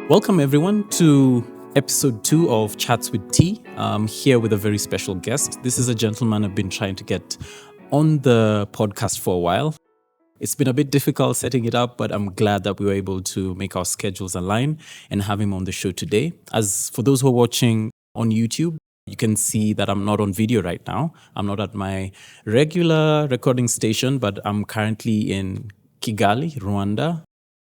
Welcome everyone to episode 2 of Chats with T. I'm here with a very special guest. This is a gentleman I've been trying to get on the podcast for a while. It's been a bit difficult setting it up, but I'm glad that we were able to make our schedules align and have him on the show today. As for those who are watching on YouTube, you can see that I'm not on video right now. I'm not at my regular recording station, but I'm currently in Kigali, Rwanda.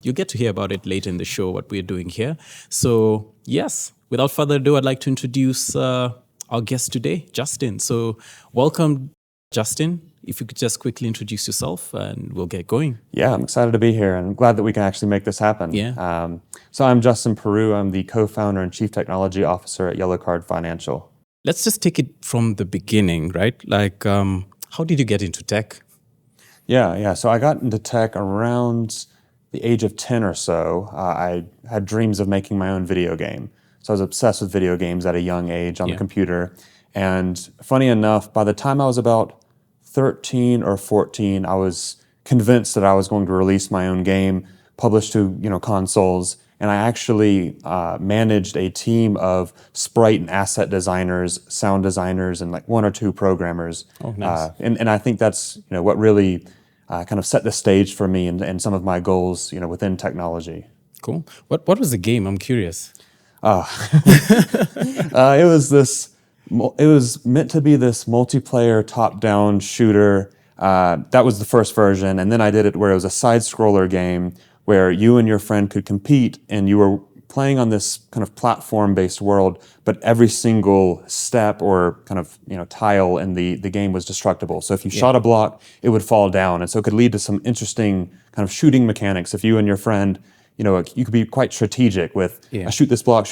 You'll get to hear about it later in the show, what we're doing here. So yes, without further ado, I'd like to introduce our guest today, Justin. So welcome, Justin. If you could just quickly introduce yourself and we'll get going. Yeah, I'm excited to be here and I'm glad that we can actually make this happen. Yeah. So I'm Justin Poiroux. I'm the co-founder and chief technology officer at YellowCard Financial. Let's just take it from the beginning, right? Like, how did you get into tech? Yeah. So I got into tech around the age of 10 or so. I had dreams of making my own video game. So I was obsessed with video games at a young age on the computer. And funny enough, by the time I was about 13 or 14, I was convinced that I was going to release my own game, published to consoles. And I actually managed a team of sprite and asset designers, sound designers, and like one or two programmers. Oh, nice. And I think that's what really kind of set the stage for me and some of my goals within technology. Cool. What was the game? I'm curious. It was meant to be this multiplayer top-down shooter. That was the first version, and then I did it where it was a side-scroller game where you and your friend could compete, and you were playing on this kind of platform-based world, but every single step or kind of tile in the game was destructible. So if you shot a block, it would fall down, and so it could lead to some interesting kind of shooting mechanics. If you and your friend, you could be quite strategic with I shoot this block,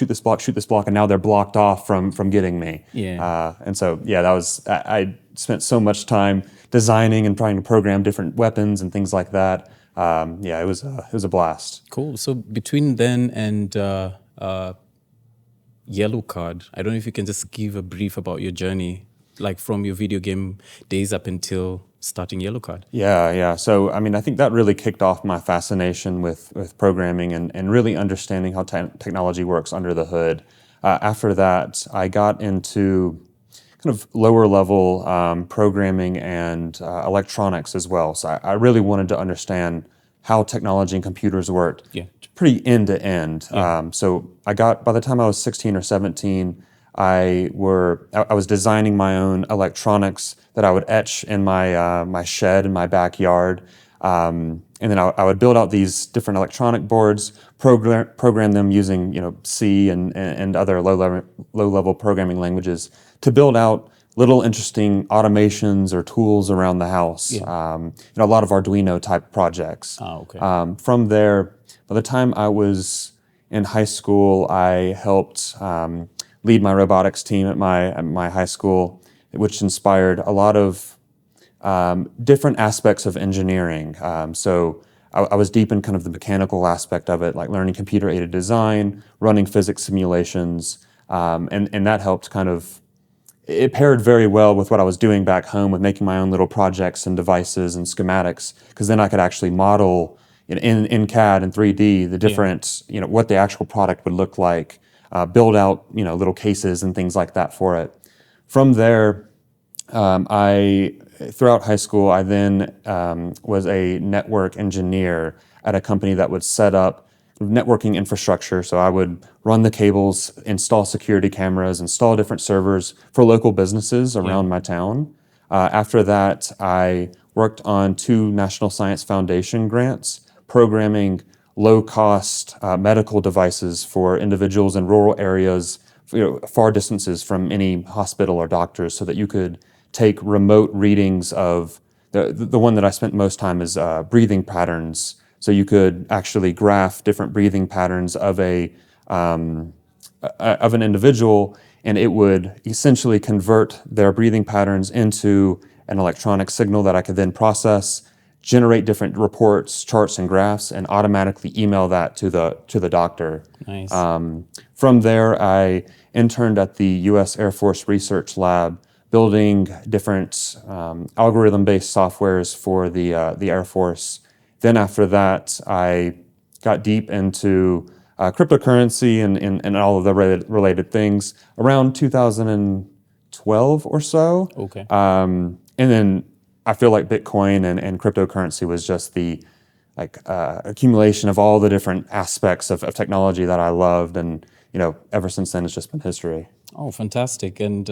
and now they're blocked off from getting me. And so that was I spent so much time designing and trying to program different weapons and things like that. It was a blast. Cool. So between then and YellowCard, I don't know if you can just give a brief about your journey, like from your video game days up until starting YellowCard. Yeah. So, I think that really kicked off my fascination with programming and really understanding how technology works under the hood. After that, I got into kind of lower level programming and electronics as well. So I really wanted to understand how technology and computers worked pretty end to end. So by the time I was 16 or 17, I was designing my own electronics that I would etch in my shed in my backyard. And then I would build out these different electronic boards, program them using C and other low-level programming languages to build out little interesting automations or tools around the house. A lot of Arduino type projects. From there, by the time I was in high school, I helped lead my robotics team at my high school, which inspired a lot of different aspects of engineering. So I was deep in kind of the mechanical aspect of it, like learning computer-aided design, running physics simulations, and that helped it paired very well with what I was doing back home with making my own little projects and devices and schematics, because then I could actually model in CAD and 3D the different, what the actual product would look like, build out, little cases and things like that for it. From there, throughout high school, I then was a network engineer at a company that would set up networking infrastructure. So I would run the cables, install security cameras, install different servers for local businesses around my town. After that, I worked on 2 National Science Foundation grants, programming low-cost medical devices for individuals in rural areas, far distances from any hospital or doctors, so that you could take remote readings of the one that I spent most time is breathing patterns. So you could actually graph different breathing patterns of an individual, and it would essentially convert their breathing patterns into an electronic signal that I could then process, generate different reports, charts, and graphs, and automatically email that to the doctor. Nice. From there, I interned at the U.S. Air Force Research Lab, building different algorithm-based softwares for the Air Force. Then after that, I got deep into cryptocurrency and all of the related things around 2012 or so. Okay. And then I feel like Bitcoin and cryptocurrency was just the accumulation of all the different aspects of technology that I loved, and ever since then it's just been history. Oh, fantastic. And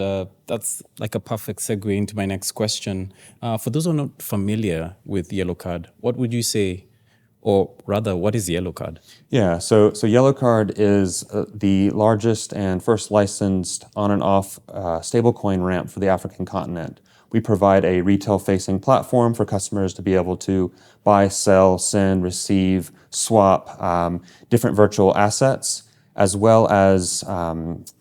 that's like a perfect segue into my next question. For those who are not familiar with YellowCard, what would you say, or rather, what is YellowCard? Yeah, so YellowCard is the largest and first licensed on and off stablecoin ramp for the African continent. We provide a retail-facing platform for customers to be able to buy, sell, send, receive, swap different virtual assets, as well as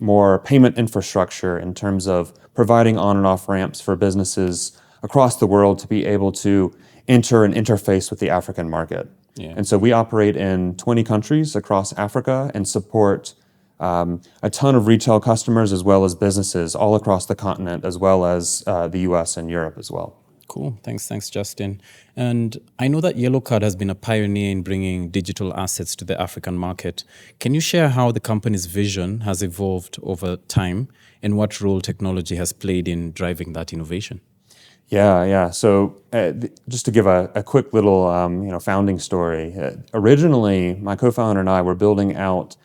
more payment infrastructure in terms of providing on and off ramps for businesses across the world to be able to enter and interface with the African market. Yeah. And so we operate in 20 countries across Africa and support a ton of retail customers as well as businesses all across the continent, as well as the US and Europe as well. Cool. Thanks, Justin. And I know that YellowCard has been a pioneer in bringing digital assets to the African market. Can you share how the company's vision has evolved over time and what role technology has played in driving that innovation? Yeah. So just to give a quick little founding story, originally my co-founder and I were building out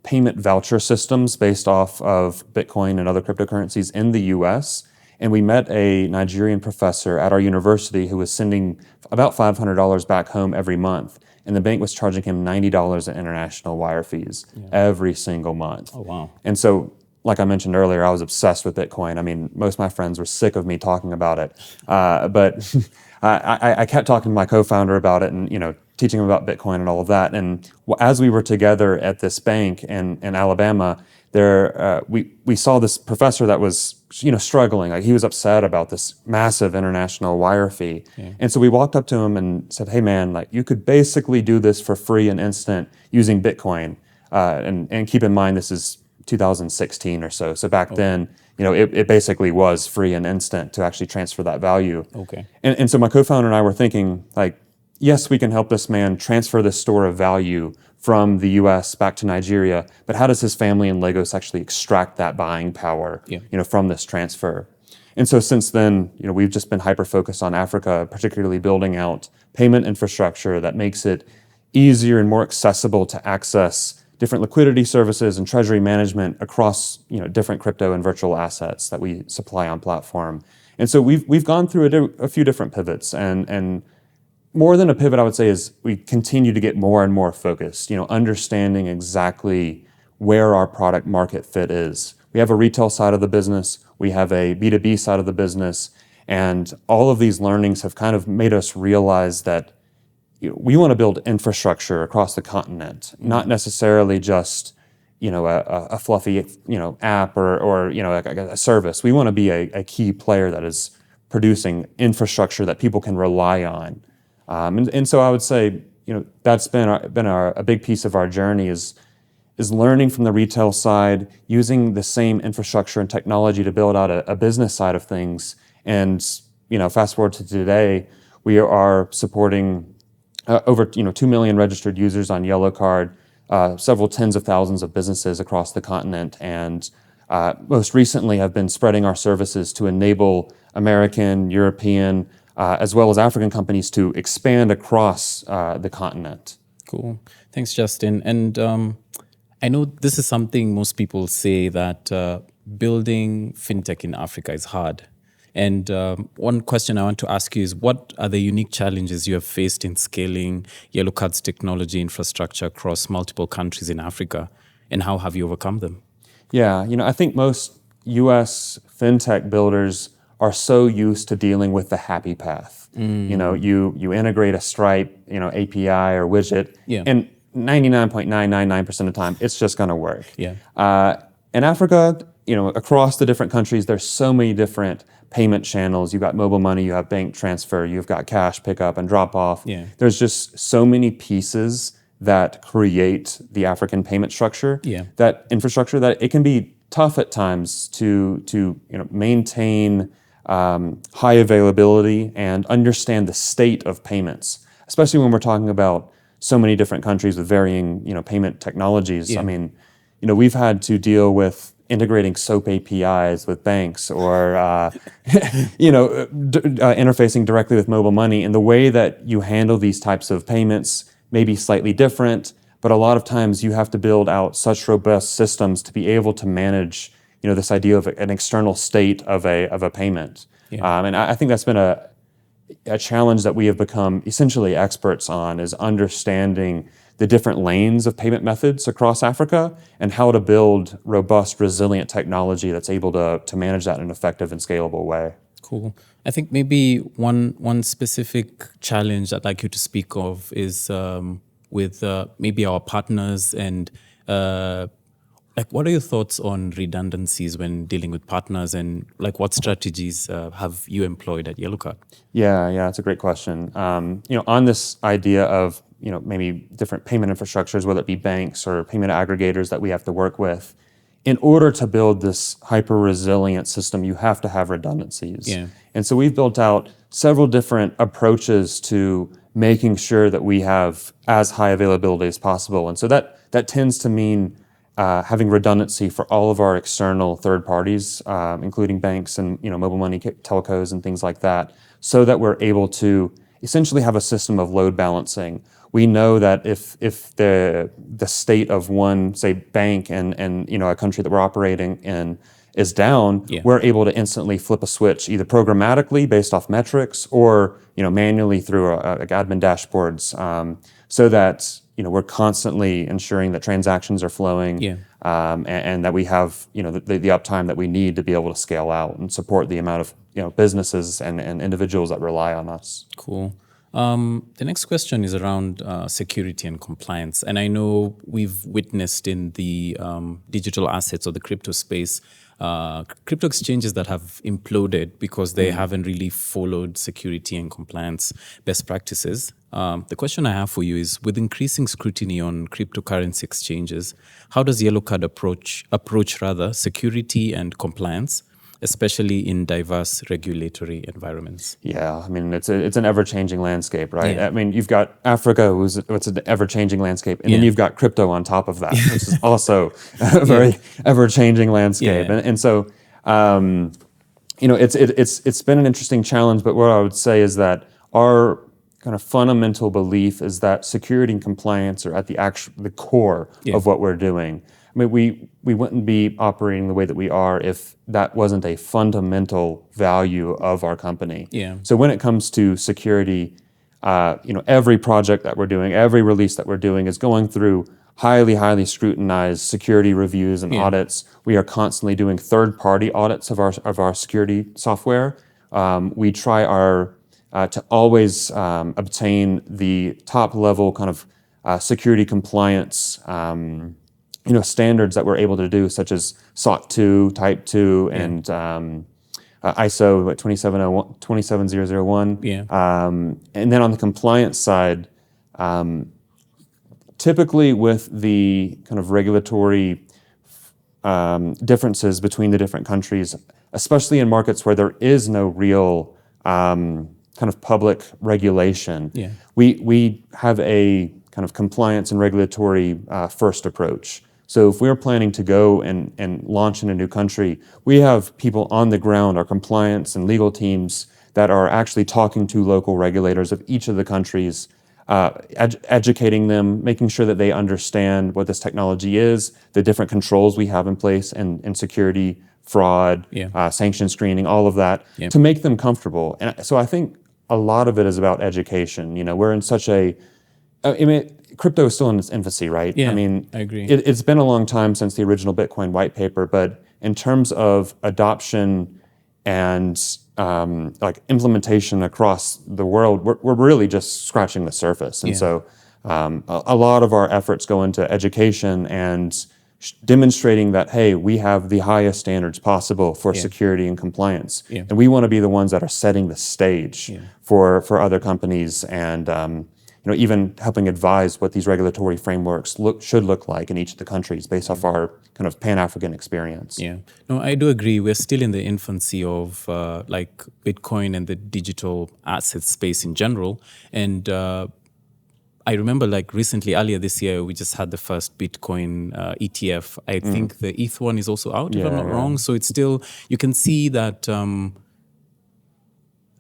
payment voucher systems based off of Bitcoin and other cryptocurrencies in the US. And we met a Nigerian professor at our university who was sending about $500 back home every month. And the bank was charging him $90 in international wire fees every single month. Oh, wow. And so, like I mentioned earlier, I was obsessed with Bitcoin. I mean, most of my friends were sick of me talking about it. But I kept talking to my co-founder about it and, teaching him about Bitcoin and all of that. And as we were together at this bank in Alabama, we saw this professor that was struggling. Like, he was upset about this massive international wire fee. Yeah. And so we walked up to him and said, hey man, like, you could basically do this for free and instant using Bitcoin. And keep in mind, this is 2016 or so. So back then, it basically was free and instant to actually transfer that value. Okay. And so my co-founder and I were thinking, like, yes, we can help this man transfer this store of value from the US back to Nigeria, but how does his family in Lagos actually extract that buying power, from this transfer? And so since then, we've just been hyper-focused on Africa, particularly building out payment infrastructure that makes it easier and more accessible to access different liquidity services and treasury management across different crypto and virtual assets that we supply on platform. And so we've gone through a few different pivots, and more than a pivot, I would say, is we continue to get more and more focused, understanding exactly where our product market fit is. We have a retail side of the business, we have a B2B side of the business, and all of these learnings have kind of made us realize that we want to build infrastructure across the continent, not necessarily just a fluffy app or a service. We want to be a key player that is producing infrastructure that people can rely on. And so I would say, that's been a big piece of our journey is learning from the retail side, using the same infrastructure and technology to build out a business side of things. And fast forward to today, we are supporting over 2 million registered users on YellowCard, several tens of thousands of businesses across the continent, and most recently have been spreading our services to enable American, European, as well as African companies to expand across the continent. Cool. Thanks, Justin. And I know this is something most people say, that building fintech in Africa is hard. And one question I want to ask you is, what are the unique challenges you have faced in scaling YellowCard's technology infrastructure across multiple countries in Africa, and how have you overcome them? Yeah, I think most US fintech builders are so used to dealing with the happy path. You integrate a Stripe, API or widget, and 99.999% of the time, it's just going to work. Yeah. In Africa, across the different countries, there's so many different payment channels. You've got mobile money, you have bank transfer, you've got cash pickup and drop off. Yeah. There's just so many pieces that create the African payment structure, that infrastructure, that it can be tough at times to maintain high availability and understand the state of payments, especially when we're talking about so many different countries with varying, payment technologies. Yeah. I mean, we've had to deal with integrating SOAP APIs with banks or, interfacing directly with mobile money. And the way that you handle these types of payments may be slightly different, but a lot of times you have to build out such robust systems to be able to manage, this idea of an external state of a payment. Yeah. And I think that's been a challenge that we have become essentially experts on, is understanding the different lanes of payment methods across Africa and how to build robust, resilient technology that's able to manage that in an effective and scalable way. Cool. I think maybe one specific challenge I'd like you to speak of is with maybe our partners and what are your thoughts on redundancies when dealing with partners, and what strategies have you employed at YellowCard? Yeah, it's a great question. On this idea of maybe different payment infrastructures, whether it be banks or payment aggregators that we have to work with, in order to build this hyper resilient system, you have to have redundancies. Yeah. And so we've built out several different approaches to making sure that we have as high availability as possible. And so that tends to mean having redundancy for all of our external third parties, including banks and mobile money telcos and things like that, so that we're able to essentially have a system of load balancing. We know that if the state of one, say, bank and a country that we're operating in is down, Yeah. we're able to instantly flip a switch, either programmatically based off metrics or manually through admin dashboards, so that we're constantly ensuring that transactions are flowing, Yeah. and that we have the uptime that we need to be able to scale out and support the amount of businesses and individuals that rely on us. Cool. The next question is around security and compliance. And I know we've witnessed in the digital assets or the crypto space, crypto exchanges that have imploded because they haven't really followed security and compliance best practices. The question I have for you is, with increasing scrutiny on cryptocurrency exchanges, how does YellowCard approach security and compliance, especially in diverse regulatory environments? Yeah, I mean, it's an ever-changing landscape, right? Yeah. I mean, you've got Africa, it's an ever-changing landscape, and then Yeah. you've got crypto on top of that, which is also a very ever-changing landscape. Yeah. And so, it's been an interesting challenge. But what I would say is that our kind of fundamental belief is that security and compliance are at the core of what we're doing. I mean, we wouldn't be operating the way that we are if that wasn't a fundamental value of our company. Yeah. So when it comes to security, every project that we're doing, every release that we're doing is going through highly scrutinized security reviews and audits. We are constantly doing third-party audits of our security software. We try to always obtain the top-level kind of security compliance standards that we're able to do, such as SOC 2, Type 2, and ISO 27001. Yeah. And then on the compliance side, typically with the kind of regulatory differences between the different countries, especially in markets where there is no real kind of public regulation, we have a kind of compliance and regulatory first approach. So if we're planning to go and launch in a new country, we have people on the ground, our compliance and legal teams, that are actually talking to local regulators of each of the countries, educating them, making sure that they understand what this technology is, the different controls we have in place, and security, fraud, sanction screening, all of that, to make them comfortable. And so I think a lot of it is about education. We're in such crypto is still in its infancy, right? Yeah, I mean, I agree. It's been a long time since the original Bitcoin white paper, but in terms of adoption and implementation across the world, we're really just scratching the surface. And so a lot of our efforts go into education and demonstrating that, hey, we have the highest standards possible for security and compliance. And we want to be the ones that are setting the stage for other companies, and even helping advise what these regulatory frameworks should look like in each of the countries based off our kind of Pan-African experience. Yeah, no, I do agree. We're still in the infancy of Bitcoin and the digital asset space in general. And I remember like recently, earlier this year, we just had the first Bitcoin ETF. I think the ETH one is also out, if I'm not wrong. So it's still, you can see that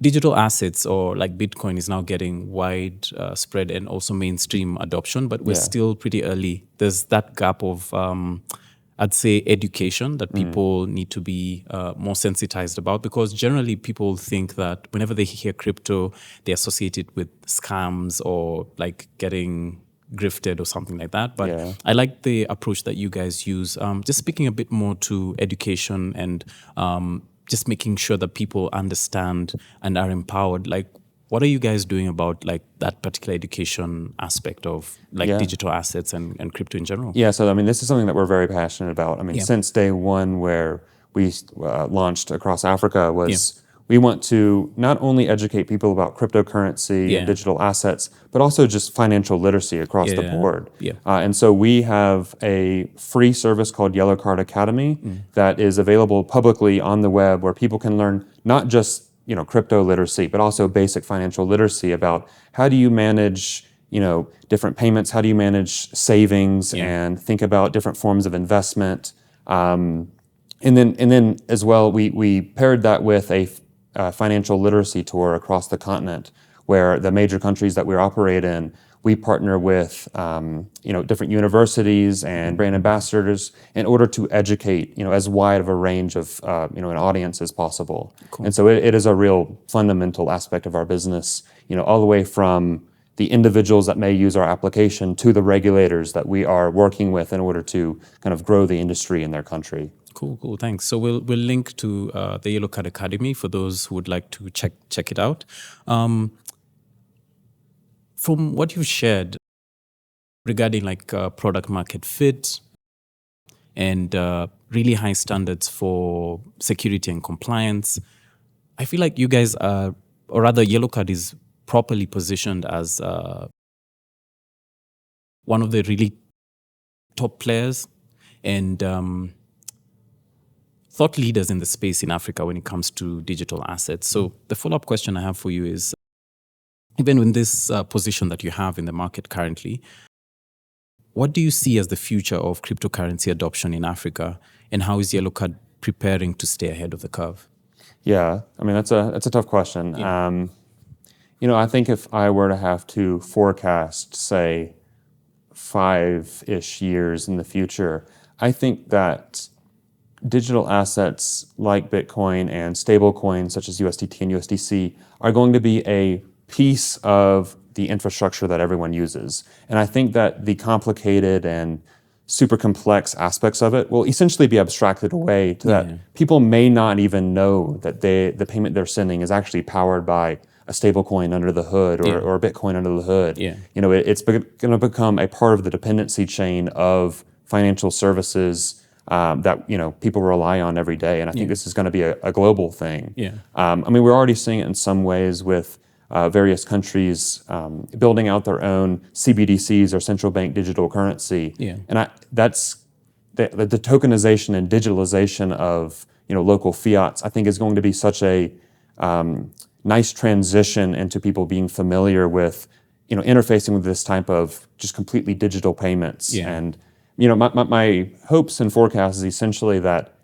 digital assets or like Bitcoin is now getting wide spread and also mainstream adoption, but we're still pretty early. There's that gap of, I'd say, education that people need to be more sensitized about, because generally people think that whenever they hear crypto, they associate it with scams or like getting grifted or something like that. But I like the approach that you guys use, just speaking a bit more to education and just making sure that people understand and are empowered. Like, what are you guys doing about like that particular education aspect of like digital assets and crypto in general? Yeah, so I mean, this is something that we're very passionate about. I mean, since day one where we launched across Africa was we want to not only educate people about cryptocurrency and digital assets, but also just financial literacy across the board. And so we have a free service called YellowCard Academy that is available publicly on the web, where people can learn not just crypto literacy, but also basic financial literacy about how do you manage different payments, how do you manage savings, and think about different forms of investment. And then as well, we paired that with a financial literacy tour across the continent, where the major countries that we operate in, we partner with different universities and brand ambassadors in order to educate as wide of a range of an audience as possible. And so it is a real fundamental aspect of our business, all the way from the individuals that may use our application to the regulators that we are working with in order to kind of grow the industry in their country. Cool, thanks. So we'll link to the YellowCard Academy for those who would like to check it out. From what you've shared regarding like product market fit and really high standards for security and compliance, I feel like you guys are, or rather YellowCard is properly positioned as one of the really top players and thought leaders in the space in Africa when it comes to digital assets. So the follow-up question I have for you is, even in this position that you have in the market currently, what do you see as the future of cryptocurrency adoption in Africa, and how is YellowCard preparing to stay ahead of the curve? Yeah, I mean, that's a tough question. I think if I were to have to forecast, say, 5-ish years in the future, I think that digital assets like Bitcoin and stablecoins such as USDT and USDC are going to be a piece of the infrastructure that everyone uses. And I think that the complicated and super complex aspects of it will essentially be abstracted away to that people may not even know that the payment they're sending is actually powered by a stablecoin under the hood or Bitcoin under the hood. It's going to become a part of the dependency chain of financial services that people rely on every day. And I think this is going to be a global thing. I mean, we're already seeing it in some ways with various countries building out their own CBDCs or central bank digital currency. And that's the tokenization and digitalization of local fiats, I think, is going to be such a nice transition into people being familiar with interfacing with this type of just completely digital payments. And my hopes and forecasts is essentially that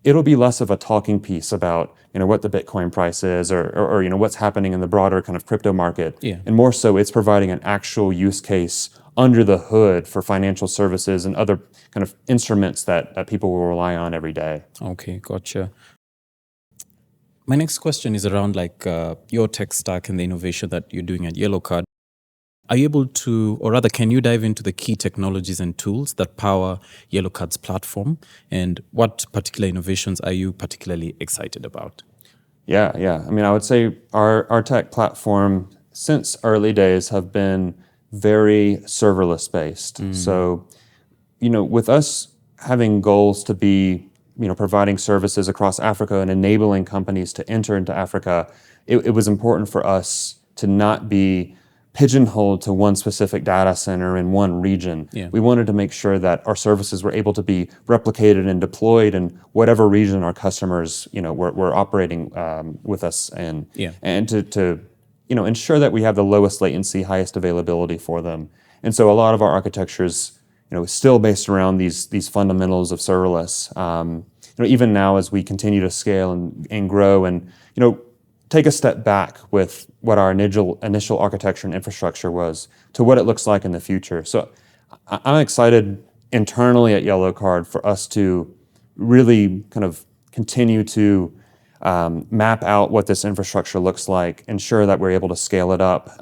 it'll be less of a talking piece about what the Bitcoin price is or what's happening in the broader kind of crypto market, and more so it's providing an actual use case under the hood for financial services and other kind of instruments that people will rely on every day. Okay, gotcha. My next question is around like your tech stack and the innovation that you're doing at YellowCard. Are you able to, or rather, can you dive into the key technologies and tools that power YellowCard's platform, and what particular innovations are you particularly excited about? Yeah. I mean, I would say our tech platform since early days have been very serverless based. So, with us having goals to be, providing services across Africa and enabling companies to enter into Africa, it was important for us to not be pigeonholed to one specific data center in one region. We wanted to make sure that our services were able to be replicated and deployed in whatever region our customers, were operating with us in, and to ensure that we have the lowest latency, highest availability for them. And so a lot of our architecture is, still based around these fundamentals of serverless. Even now as we continue to scale and grow and, take a step back with what our initial architecture and infrastructure was to what it looks like in the future. So I'm excited internally at YellowCard for us to really kind of continue to map out what this infrastructure looks like, ensure that we're able to scale it up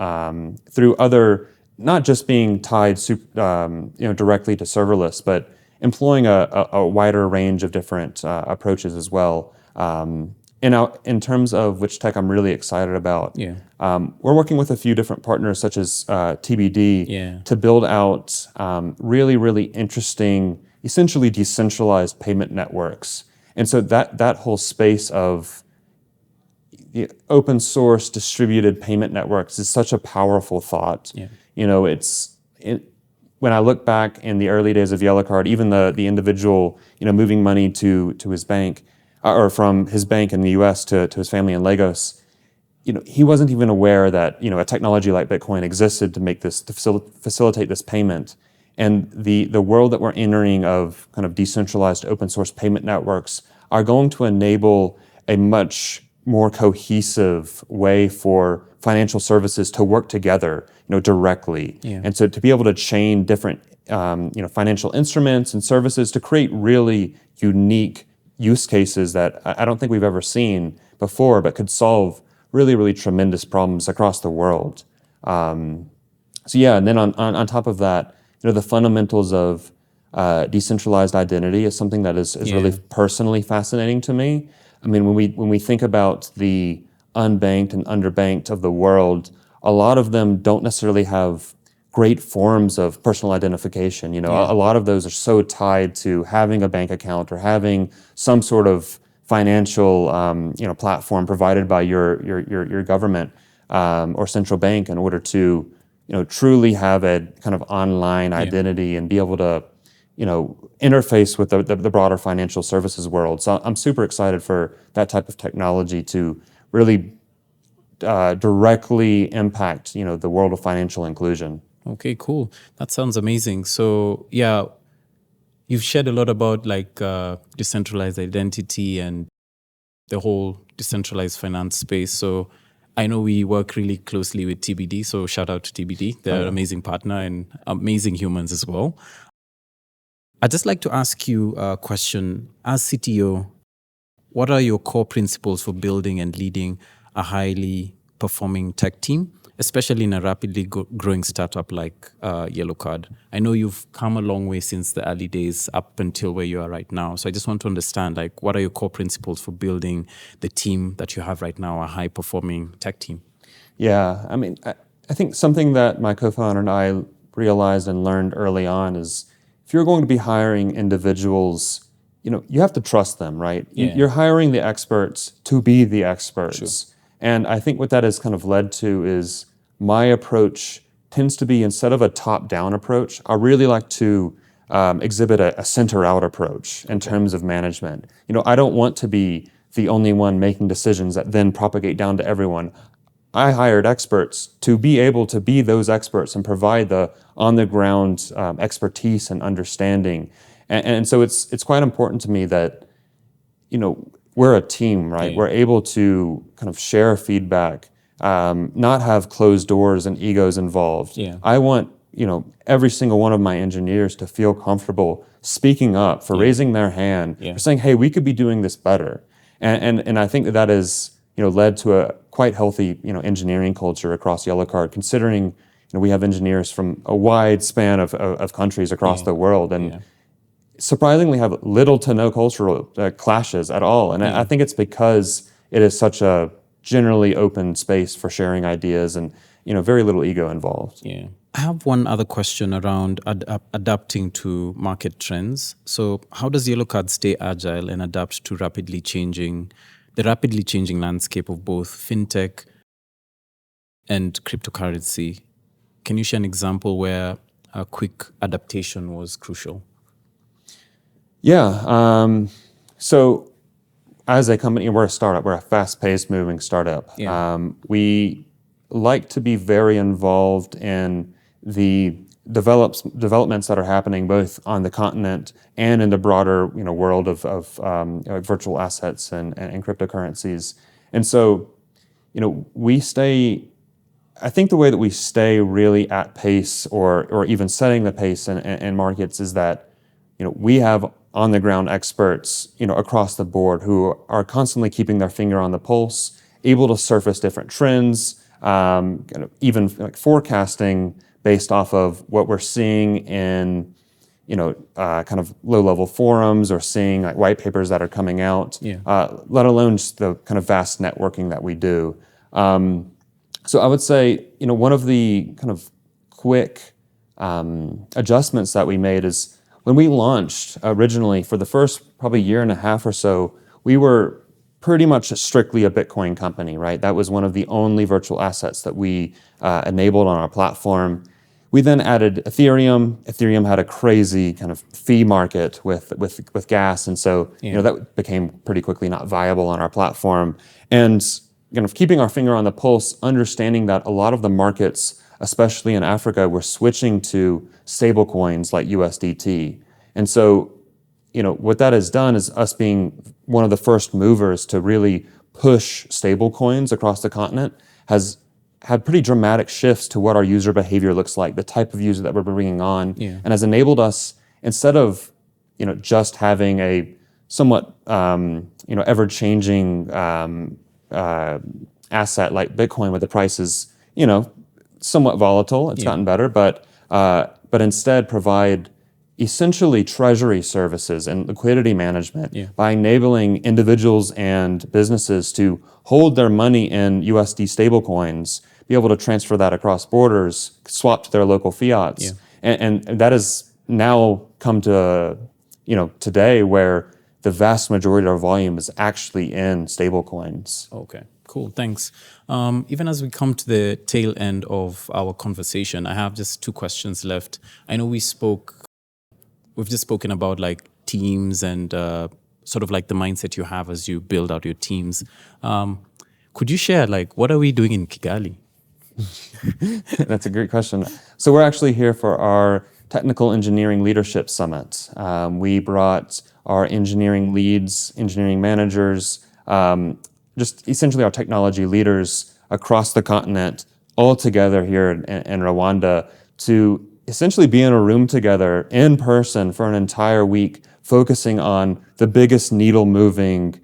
through other, not just being tied directly to serverless, but employing a wider range of different approaches as well. In terms of which tech I'm really excited about, we're working with a few different partners such as TBD to build out really, really interesting, essentially decentralized payment networks. And so that whole space of open source distributed payment networks is such a powerful thought. When I look back in the early days of YellowCard, even the individual moving money to his bank, or from his bank in the US to his family in Lagos, he wasn't even aware that a technology like Bitcoin existed to facilitate this payment. And the world that we're entering of kind of decentralized open source payment networks are going to enable a much more cohesive way for financial services to work together, directly. And so to be able to chain different, financial instruments and services to create really unique use cases that I don't think we've ever seen before, but could solve really, really tremendous problems across the world. And then on top of that, the fundamentals of decentralized identity is something that is really personally fascinating to me. I mean, when we think about the unbanked and underbanked of the world, a lot of them don't necessarily have great forms of personal identification. A lot of those are so tied to having a bank account or having some sort of financial platform provided by your government or central bank in order to truly have a kind of online identity and be able to interface with the broader financial services world. So I'm super excited for that type of technology to really directly impact the world of financial inclusion. Okay, cool. That sounds amazing. So you've shared a lot about decentralized identity and the whole decentralized finance space. So I know we work really closely with TBD. So shout out to TBD. They're an amazing partner and amazing humans as well. I'd just like to ask you a question. As CTO, what are your core principles for building and leading a highly performing tech team, especially in a rapidly growing startup like YellowCard? I know you've come a long way since the early days up until where you are right now. So I just want to understand, what are your core principles for building the team that you have right now, a high-performing tech team? Yeah, I mean, I think something that my co-founder and I realized and learned early on is if you're going to be hiring individuals, you have to trust them, right? You're hiring the experts to be the experts. Sure. And I think what that has kind of led to is my approach tends to be, instead of a top-down approach, I really like to exhibit a center-out approach in terms of management. I don't want to be the only one making decisions that then propagate down to everyone. I hired experts to be able to be those experts and provide the on-the-ground expertise and understanding. And so it's quite important to me that, we're a team, right? Yeah. We're able to kind of share feedback, not have closed doors and egos involved. Yeah. I want, every single one of my engineers to feel comfortable speaking up, for raising their hand, for saying, hey, we could be doing this better. And I think that has, led to a quite healthy, engineering culture across YellowCard, considering, we have engineers from a wide span of countries across the world. And surprisingly have little to no cultural clashes at all. And I think it's because it is such a generally open space for sharing ideas and, very little ego involved. Yeah. I have one other question around adapting to market trends. So how does YellowCard stay agile and adapt to the rapidly changing landscape of both fintech and cryptocurrency? Can you share an example where a quick adaptation was crucial? Yeah. So as a company, we're a startup. We're a fast-paced moving startup. Yeah. We like to be very involved in the developments that are happening both on the continent and in the broader world of virtual assets and cryptocurrencies. And so we stay. I think the way that we stay really at pace, or even setting the pace in markets, is that we have on the ground experts across the board who are constantly keeping their finger on the pulse, able to surface different trends, even like forecasting based off of what we're seeing in kind of low-level forums, or seeing like white papers that are coming out, let alone just the kind of vast networking that we do. So I would say, one of the kind of quick adjustments that we made is when we launched originally, for the first probably year and a half or so, we were pretty much strictly a Bitcoin company, right? That was one of the only virtual assets that we enabled on our platform. We then added Ethereum. Ethereum had a crazy kind of fee market with gas, and so that became pretty quickly not viable on our platform. And kind of keeping our finger on the pulse, understanding that a lot of the markets, especially in Africa, were switching to stablecoins like USDT. And so, what that has done is us being one of the first movers to really push stablecoins across the continent has had pretty dramatic shifts to what our user behavior looks like, the type of user that we're bringing on, and has enabled us, instead of just having a somewhat ever-changing asset like Bitcoin, with the prices somewhat volatile. It's gotten better, but instead provide essentially treasury services and liquidity management by enabling individuals and businesses to hold their money in USD stablecoins, be able to transfer that across borders, swap to their local fiats, and that has now come to today, where the vast majority of our volume is actually in stablecoins. Okay, cool, thanks. Even as we come to the tail end of our conversation, I have just two questions left. I know we've just spoken about like teams and sort of like the mindset you have as you build out your teams. Could you share, like, what are we doing in Kigali? That's a great question. So we're actually here for our Technical Engineering Leadership Summit. We brought our engineering leads, engineering managers, just essentially our technology leaders across the continent, all together here in Rwanda, to essentially be in a room together in person for an entire week, focusing on the biggest needle-moving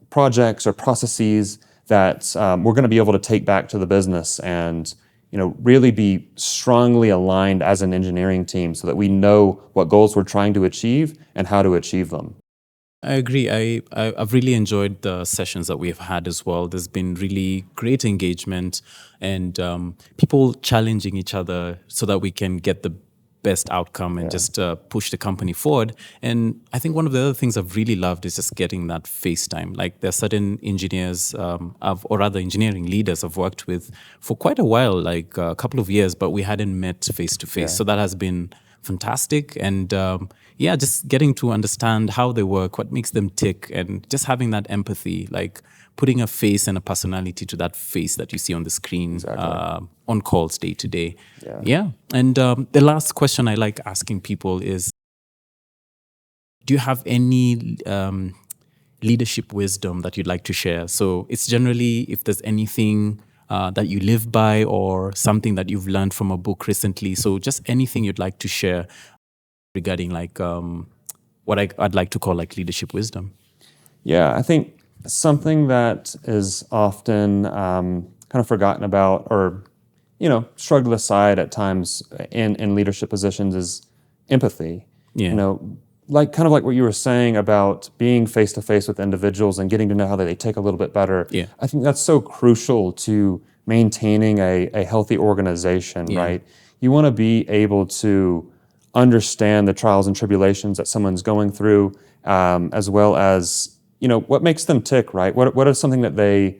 projects or processes that we're going to be able to take back to the business, and really be strongly aligned as an engineering team, so that we know what goals we're trying to achieve and how to achieve them. I agree. I've really enjoyed the sessions that we've had as well. There's been really great engagement and people challenging each other so that we can get the best outcome and just push the company forward. And I think one of the other things I've really loved is just getting that face time. Like, there are certain engineers, or rather engineering leaders I've worked with for quite a while, like a couple of years, but we hadn't met face to face. So that has been fantastic. And just getting to understand how they work, what makes them tick, and just having that empathy, like putting a face and a personality to that face that you see on the screen on calls day to day. And the last question I like asking people is, do you have any leadership wisdom that you'd like to share? So it's generally, if there's anything that you live by, or something that you've learned from a book recently. So just anything you'd like to share regarding like what I'd like to call like leadership wisdom. Yeah, I think something that is often kind of forgotten about, or shrugged aside at times in leadership positions, is empathy. Like kind of like what you were saying about being face to face with individuals and getting to know how they take a little bit better. I think that's so crucial to maintaining a healthy organization, right? You want to be able to understand the trials and tribulations that someone's going through, as well as what makes them tick, right? What is something that they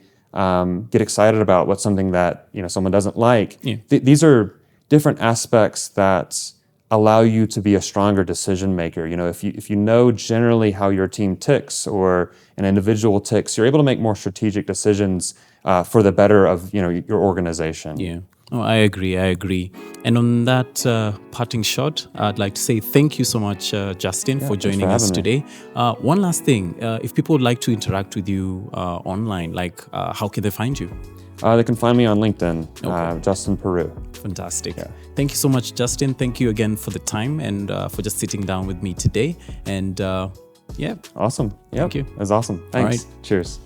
get excited about? What's something that someone doesn't like? These are different aspects that allow you to be a stronger decision maker. If you know generally how your team ticks or an individual ticks, you're able to make more strategic decisions for the better of your organization. Oh, I agree. And on that parting shot, I'd like to say thank you so much, Justin, for joining us today. One last thing, if people would like to interact with you online, like how can they find you? They can find me on LinkedIn, Justin Poiroux. Fantastic. Yeah. Thank you so much, Justin. Thank you again for the time and for just sitting down with me today. And awesome. Yeah, thank you. It was awesome. Thanks. All right. Cheers.